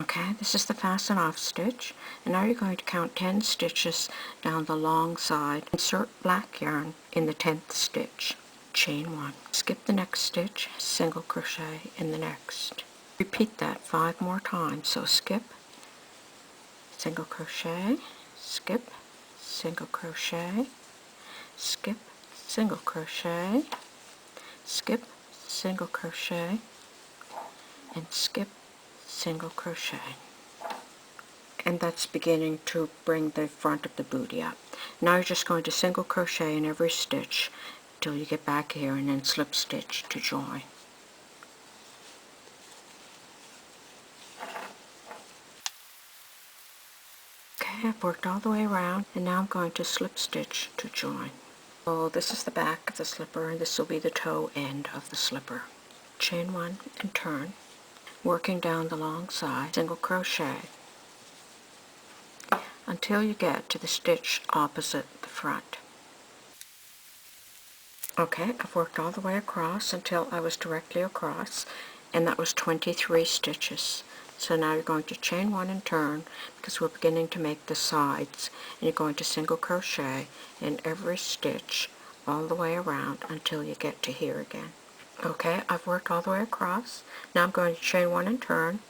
Okay, this is the fasten off stitch, and now you're going to count 10 stitches down the long side. Insert black yarn in the 10th stitch. Chain 1. Skip the next stitch, single crochet in the next. Repeat that 5 more times. So skip, single crochet, skip, single crochet, skip, single crochet, skip, single crochet, and skip, single crochet. And that's beginning to bring the front of the booty up. Now you're just going to single crochet in every stitch till you get back here, and then slip stitch to join. Okay, I've worked all the way around, and now I'm going to slip stitch to join. So this is the back of the slipper, and this will be the toe end of the slipper. Chain 1 and turn, working down the long side, single crochet until you get to the stitch opposite the front. Okay, I've worked all the way across until I was directly across, and that was 23 stitches. So now you're going to chain 1 and turn, because we're beginning to make the sides, and you're going to single crochet in every stitch all the way around until you get to here again. Okay, I've worked all the way across. Now I'm going to chain 1 and turn,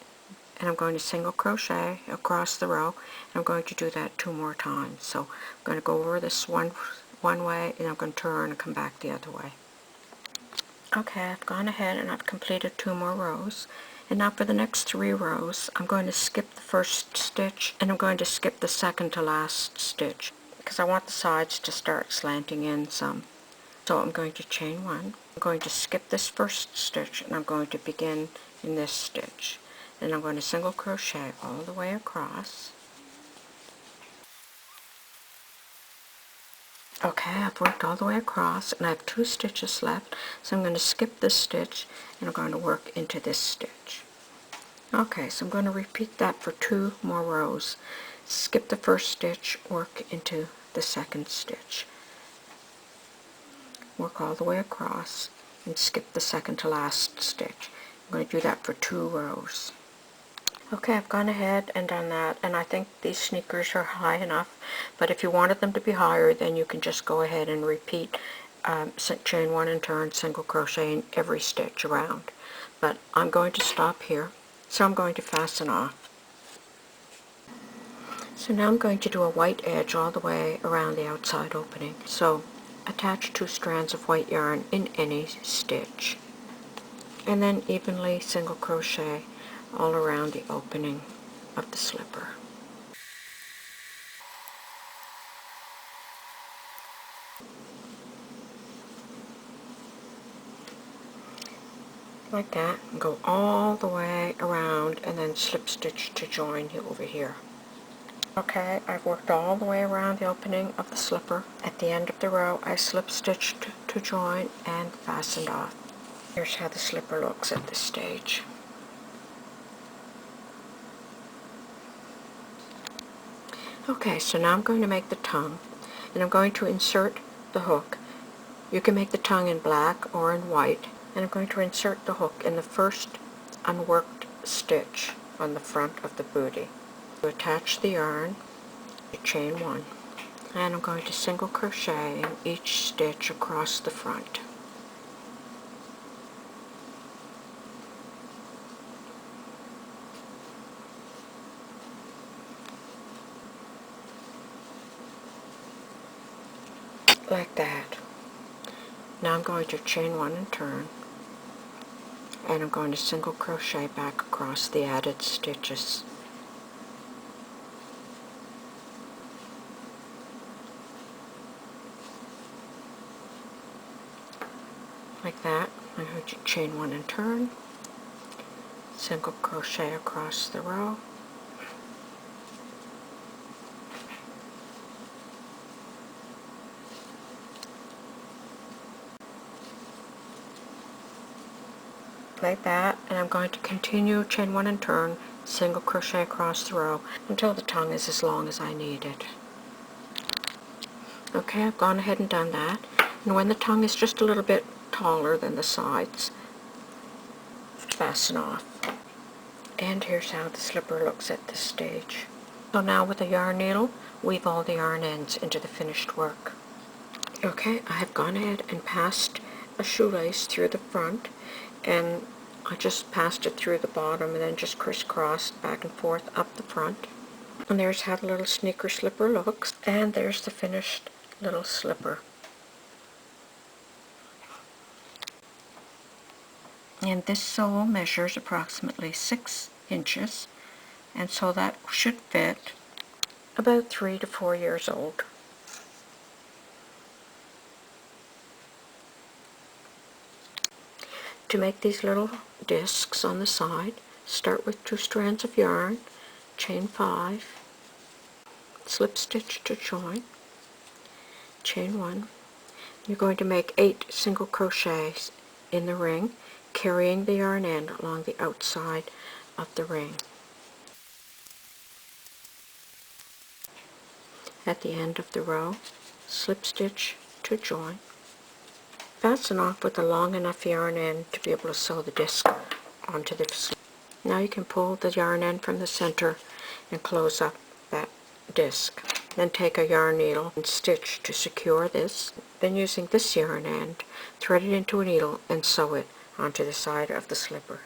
and I'm going to single crochet across the row, and I'm going to do that 2 more times. So I'm going to go over this one way, and I'm going to turn and come back the other way. Okay, I've gone ahead and I've completed 2 more rows, and now for the next 3 rows I'm going to skip the first stitch, and I'm going to skip the second to last stitch because I want the sides to start slanting in some. So I'm going to chain 1, I'm going to skip this first stitch, and I'm going to begin in this stitch. Then I'm going to single crochet all the way across. Okay, I've worked all the way across, and I have 2 stitches left, so I'm going to skip this stitch, and I'm going to work into this stitch. Okay, so I'm going to repeat that for 2 more rows. Skip the first stitch, work into the second stitch. Work all the way across, and skip the second to last stitch. I'm going to do that for 2 rows. Okay, I've gone ahead and done that, and I think these sneakers are high enough, but if you wanted them to be higher, then you can just go ahead and repeat chain 1 and turn, single crochet in every stitch around. But I'm going to stop here, so I'm going to fasten off. So now I'm going to do a white edge all the way around the outside opening. So attach 2 strands of white yarn in any stitch, and then evenly single crochet all around the opening of the slipper. Like that, and go all the way around, and then slip stitch to join over here. Okay, I've worked all the way around the opening of the slipper. At the end of the row, I slip stitched to join and fastened off. Here's how the slipper looks at this stage. Okay, so now I'm going to make the tongue, and I'm going to insert the hook. You can make the tongue in black or in white, and I'm going to insert the hook in the first unworked stitch on the front of the booty. To attach the yarn, chain 1, and I'm going to single crochet in each stitch across the front. Like that. Now I'm going to chain 1 and turn, and I'm going to single crochet back across the added stitches. Like that. I'm going to chain 1 and turn, single crochet across the row, like that, and I'm going to continue chain 1 and turn, single crochet across the row until the tongue is as long as I need it. Okay, I've gone ahead and done that, and when the tongue is just a little bit taller than the sides, fasten off. And here's how the slipper looks at this stage. So now with a yarn needle, weave all the yarn ends into the finished work. Okay, I have gone ahead and passed a shoelace through the front, and I just passed it through the bottom and then just crisscrossed back and forth up the front. And there's how the little sneaker slipper looks, and there's the finished little slipper. And this sole measures approximately 6 inches, and so that should fit about 3 to 4 years old. To make these little discs on the side, start with 2 strands of yarn, chain 5, slip stitch to join, chain 1. You're going to make 8 single crochets in the ring, carrying the yarn end along the outside of the ring. At the end of the row, slip stitch to join. Fasten off with a long enough yarn end to be able to sew the disc onto the slip. Now you can pull the yarn end from the center and close up that disc. Then take a yarn needle and stitch to secure this. Then using this yarn end, thread it into a needle and sew it onto the side of the slipper.